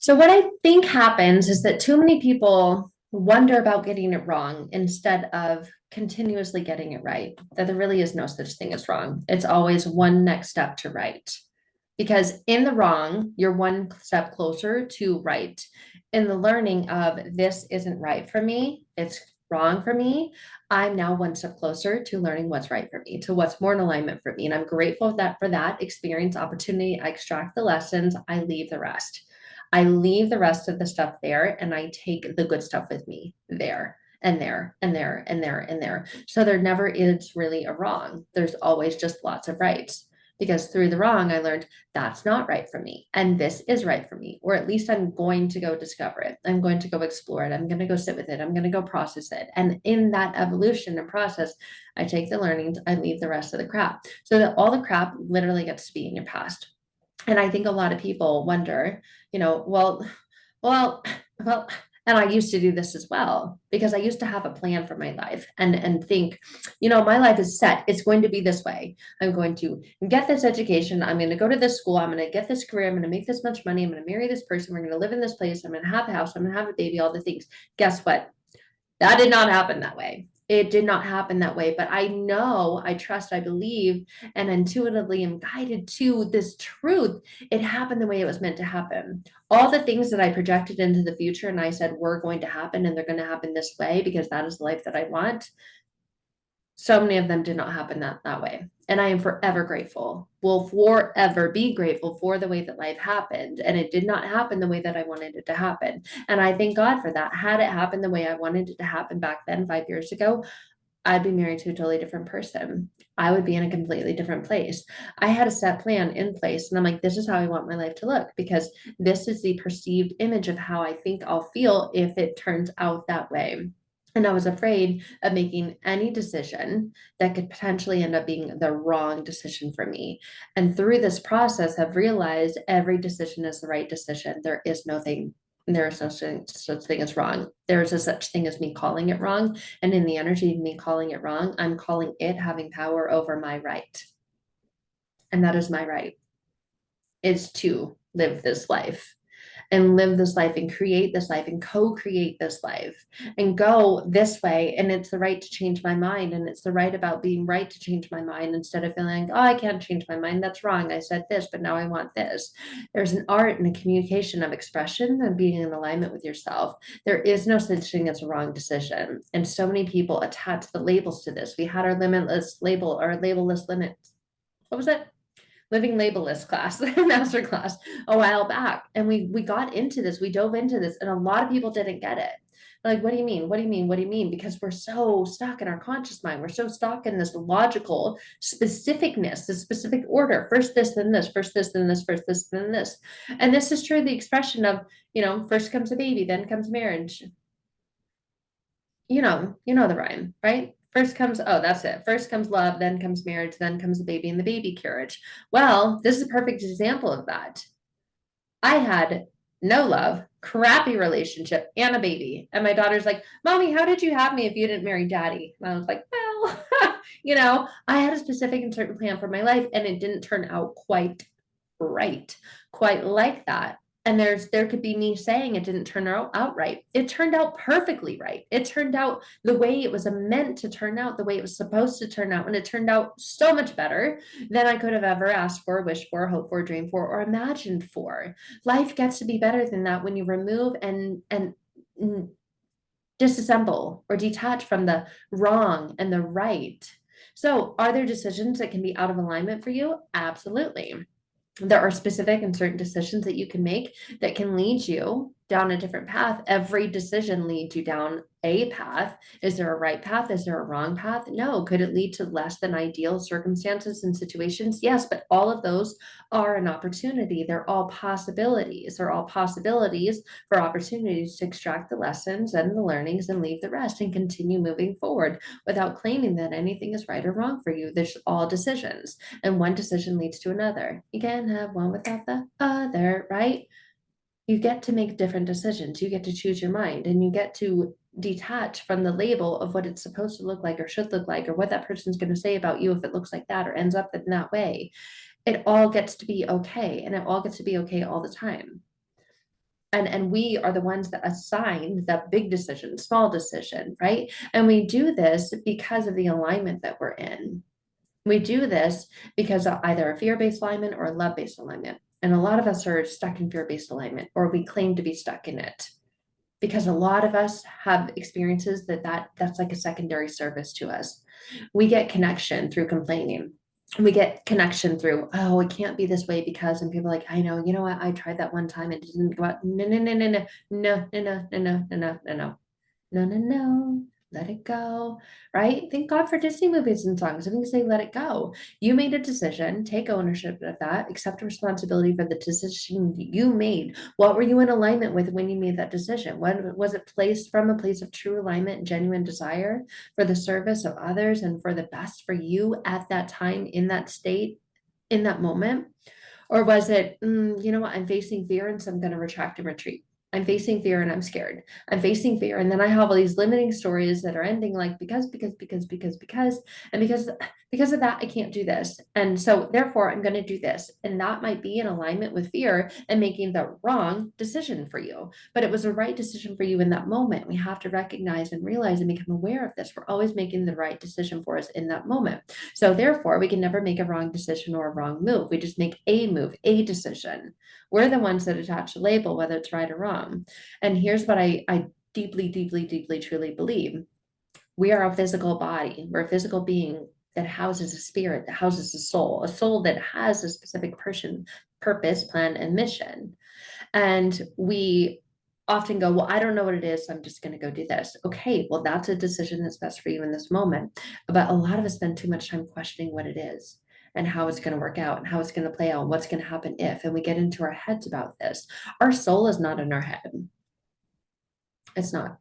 So, what I think happens is that too many people wonder about getting it wrong instead of continuously getting it right. That there really is no such thing as wrong. It's always one next step to right. Because in the wrong, you're one step closer to right. In the learning of this isn't right for me, it's wrong for me, I'm now one step closer to learning what's right for me, to what's more in alignment for me. And I'm grateful for that experience, opportunity. I extract the lessons, I leave the rest. I leave the rest of the stuff there and I take the good stuff with me there and there and there and there and there. So there never is really a wrong. There's always just lots of rights. Because through the wrong, I learned that's not right for me. And this is right for me. Or at least I'm going to go discover it. I'm going to go explore it. I'm going to go sit with it. I'm going to go process it. And in that evolution and process, I take the learnings, I leave the rest of the crap. So that all the crap literally gets to be in your past. And I think a lot of people wonder, well, well, and I used to do this as well because I used to have a plan for my life and think, my life is set. It's going to be this way. I'm going to get this education. I'm going to go to this school. I'm going to get this career. I'm going to make this much money. I'm going to marry this person. We're going to live in this place. I'm going to have a house. I'm going to have a baby, all the things. Guess what? That did not happen that way. It did not happen that way. But I know, I trust, I believe, and intuitively am guided to this truth. It happened the way it was meant to happen. All the things that I projected into the future and I said were going to happen and they're going to happen this way because that is the life that I want. So many of them did not happen that way. And I am forever grateful. Will forever be grateful for the way that life happened. And it did not happen the way that I wanted it to happen. And I thank God for that. Had it happened the way I wanted it to happen back then, 5 years ago, I'd be married to a totally different person. I would be in a completely different place. I had a set plan in place, and I'm like, this is how I want my life to look because this is the perceived image of how I think I'll feel if it turns out that way. And I was afraid of making any decision that could potentially end up being the wrong decision for me. And through this process, have realized every decision is the right decision. There is no such thing as wrong. There is a such thing as me calling it wrong. And in the energy of me calling it wrong, I'm calling it having power over my right. And that is my right, is to live this life and live this life and create this life and co-create this life and go this way. And it's the right to change my mind. And it's the right about being right to change my mind instead of feeling, oh, I can't change my mind. That's wrong. I said this, but now I want this. There's an art and a communication of expression and being in alignment with yourself. There is no such thing as a wrong decision. And so many people attach the labels to this. We had our limitless label, our labelless limits. What was it? Living labelless class, master class a while back. And we got into this, we dove into this, and a lot of people didn't get it. Like, what do you mean? What do you mean? What do you mean? Because we're so stuck in our conscious mind. We're so stuck in this logical specificness, this specific order. First this, then this, first this, then this, first this, then this. And this is true, the expression of, first comes a baby, then comes marriage. You know the rhyme, right? First comes, oh, that's it. First comes love, then comes marriage, then comes the baby and the baby carriage. Well, this is a perfect example of that. I had no love, crappy relationship, and a baby. And my daughter's like, Mommy, how did you have me if you didn't marry daddy? And I was like, well, I had a specific and certain plan for my life, and it didn't turn out quite right, quite like that. And there could be me saying it didn't turn out right. It turned out perfectly right. It turned out the way it was meant to turn out, the way it was supposed to turn out, and it turned out so much better than I could have ever asked for, wished for, hoped for, dreamed for, or imagined for. Life gets to be better than that when you remove and disassemble or detach from the wrong and the right. So, are there decisions that can be out of alignment for you? Absolutely. There are specific and certain decisions that you can make that can lead you down a different path. Every decision leads you down a path. Is there a right path? Is there a wrong path? No. Could it lead to less than ideal circumstances and situations? Yes, but all of those are an opportunity. They're all possibilities. They're all possibilities for opportunities to extract the lessons and the learnings and leave the rest and continue moving forward without claiming that anything is right or wrong for you. There's all decisions, and one decision leads to another. You can't have one without the other, right? You get to make different decisions. You get to choose your mind, and you get to detach from the label of what it's supposed to look like or should look like or what that person's going to say about you if it looks like that or ends up in that way. It all gets to be okay, and it all gets to be okay all the time. And we are the ones that assign that big decision, small decision, right? And we do this because of the alignment that we're in. We do this because of either a fear-based alignment or a love-based alignment. And a lot of us are stuck in fear-based alignment, or we claim to be stuck in it, because a lot of us have experiences that's like a secondary service to us. We get connection through complaining. We get connection through, oh, it can't be this way because, and people are like, I know, you know what? I tried that one time. It didn't go out. No, no, no, no, no, no, no, no, no, no, no, no, no, no, no, no, no, let it go, right? Thank God for Disney movies and songs. I think say let it go. You made a decision, take ownership of that, accept responsibility for the decision you made. What were you in alignment with when you made that decision? When was it placed from a place of true alignment and genuine desire for the service of others and for the best for you at that time, in that state, in that moment? Or was it, you know what, I'm facing fear and so I'm going to retract and retreat. I'm facing fear and I'm scared. I'm facing fear. And then I have all these limiting stories that are ending like and because of that, I can't do this. And so therefore I'm going to do this. And that might be in alignment with fear and making the wrong decision for you. But it was the right decision for you in that moment. We have to recognize and realize and become aware of this. We're always making the right decision for us in that moment. So therefore, we can never make a wrong decision or a wrong move. We just make a move, a decision. We're the ones that attach a label, whether it's right or wrong. And here's what I deeply, deeply, deeply, truly believe. We are a physical body. We're a physical being that houses a spirit, that houses a soul that has a specific person, purpose, plan, and mission. And we often go, well, I don't know what it is, so I'm just going to go do this. Okay, well, that's a decision that's best for you in this moment. But a lot of us spend too much time questioning what it is and how it's going to work out and how it's going to play out, and what's going to happen if, and we get into our heads about this. Our soul is not in our head. It's not.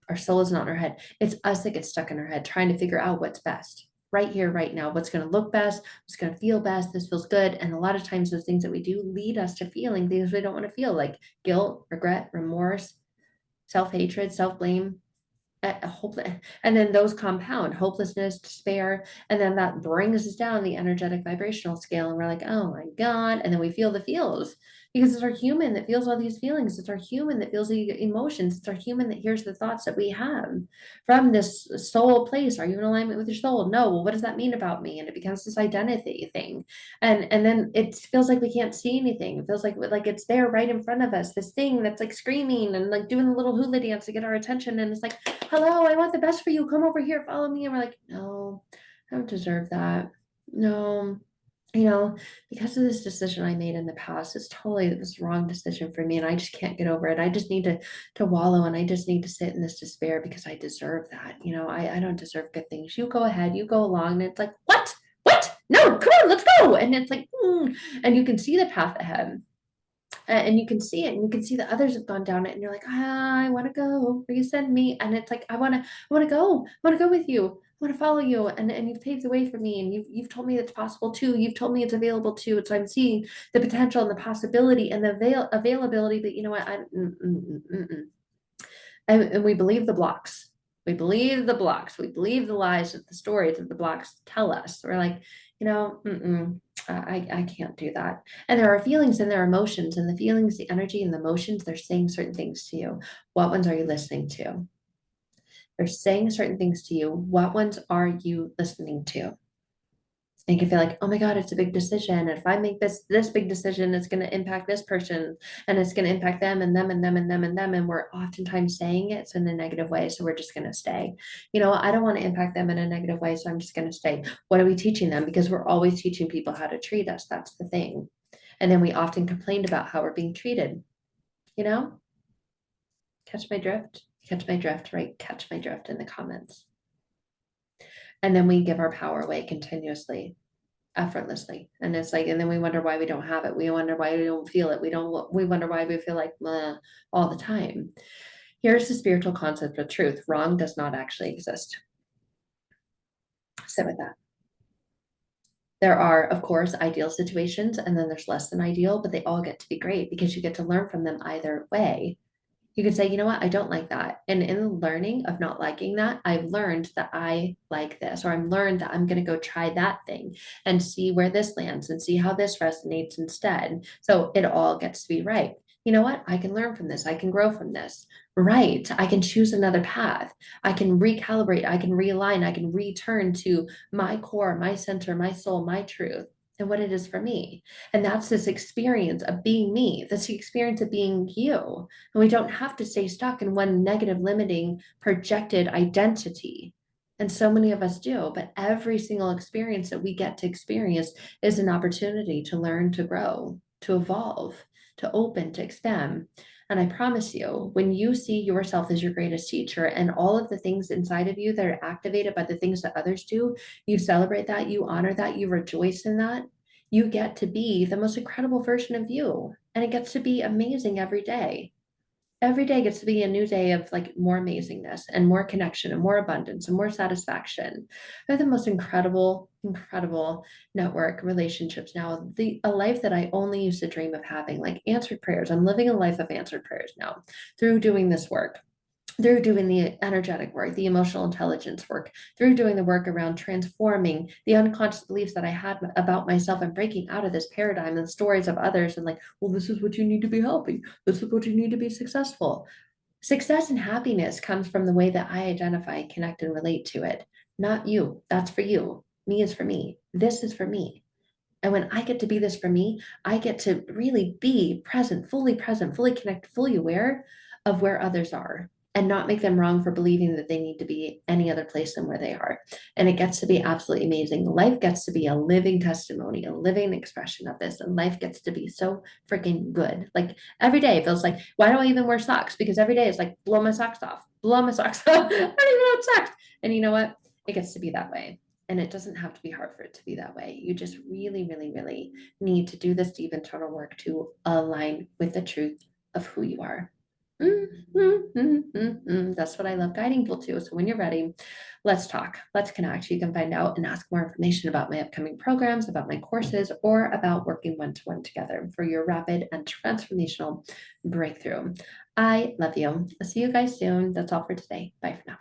Our soul is not in our head. It's us that gets stuck in our head trying to figure out what's best right here, right now, what's going to look best, what's going to feel best. This feels good. And a lot of times those things that we do lead us to feeling things we don't want to feel, like guilt, regret, remorse, self-hatred, self-blame, and then those compound hopelessness, despair, and then that brings us down the energetic vibrational scale, and we're like, oh my God. And then we feel the feels because it's our human that feels all these feelings. It's our human that feels the emotions. It's our human that hears the thoughts that we have from this soul place. Are you in alignment with your soul? No. Well, what does that mean about me? And it becomes this identity thing. And then it feels like we can't see anything. It feels like it's there right in front of us, this thing that's like screaming and like doing a little hula dance to get our attention. And it's like, hello, I want the best for you. Come over here, follow me. And we're like, no, I don't deserve that. No, because of this decision I made in the past, it's totally this wrong decision for me. And I just can't get over it. I just need to wallow, and I just need to sit in this despair because I deserve that. I don't deserve good things. You go ahead, you go along. And it's like, what? What? No, come on, let's go. And it's like, and you can see the path ahead. And you can see it, and you can see that others have gone down it, and you're like, I want to go where you send me. And it's like, I want to go with you. I want to follow you. And you've paved the way for me, and you've told me it's possible too. You've told me it's available too. And so I'm seeing the potential and the possibility and the availability. But you know what? And we believe the blocks. We believe the blocks. We believe the lies that the stories of the blocks tell us. We're like, I can't do that. And there are feelings and there are emotions, and the feelings, the energy, and the emotions, they're saying certain things to you. What ones are you listening to? They're saying certain things to you. What ones are you listening to? And you can feel like, oh my God, it's a big decision. And if I make this big decision, it's going to impact this person, and it's going to impact them and them and them and them and them. And we're oftentimes saying it's in a negative way. So we're just going to stay. I don't want to impact them in a negative way. So I'm just going to stay. What are we teaching them? Because we're always teaching people how to treat us. That's the thing. And then we often complain about how we're being treated. You know, catch my drift? Catch my drift, right? Catch my drift in the comments. And then we give our power away continuously, effortlessly. And it's like, and then we wonder why we don't have it. We wonder why we don't feel it. We wonder why we feel like all the time. Here's the spiritual concept of truth. Wrong does not actually exist. Sit with that. There are, of course, ideal situations, and then there's less than ideal, but they all get to be great because you get to learn from them either way. You could say, you know what, I don't like that. And in the learning of not liking that, I've learned that I like this, or I'm learned that I'm going to go try that thing and see where this lands and see how this resonates instead. So it all gets to be right. You know what? I can learn from this. I can grow from this. Right. I can choose another path. I can recalibrate. I can realign. I can return to my core, my center, my soul, my truth, and what it is for me. And that's this experience of being me. That's the experience of being you. And we don't have to stay stuck in one negative, limiting, projected identity. And so many of us do. But every single experience that we get to experience is an opportunity to learn, to grow, to evolve, to open, to expand. And I promise you, when you see yourself as your greatest teacher and all of the things inside of you that are activated by the things that others do, you celebrate that, you honor that, you rejoice in that, you get to be the most incredible version of you. And it gets to be amazing every day. Every day gets to be a new day of like more amazingness and more connection and more abundance and more satisfaction. I have the most incredible network relationships now. A life that I only used to dream of having, like answered prayers. I'm living a life of answered prayers now through doing this work, through doing the energetic work, the emotional intelligence work, through doing the work around transforming the unconscious beliefs that I had about myself and breaking out of this paradigm and stories of others and like, well, this is what you need to be healthy. This is what you need to be successful. Success and happiness comes from the way that I identify, connect, and relate to it. Not you. That's for you. Me is for me. This is for me. And when I get to be this for me, I get to really be present, fully connected, fully aware of where others are and not make them wrong for believing that they need to be any other place than where they are. And it gets to be absolutely amazing. Life gets to be a living testimony, a living expression of this. And life gets to be so freaking good. Like every day it feels like, why do I even wear socks? Because every day it's like, blow my socks off, blow my socks off. I don't even have socks. And you know what? It gets to be that way. And it doesn't have to be hard for it to be that way. You just really need to do this deep internal work to align with the truth of who you are. That's what I love guiding people to. So when you're ready, let's talk, let's connect. You can find out and ask more information about my upcoming programs, about my courses, or about working one-to-one together for your rapid and transformational breakthrough. I love you. I'll see you guys soon. That's all for today. Bye for now.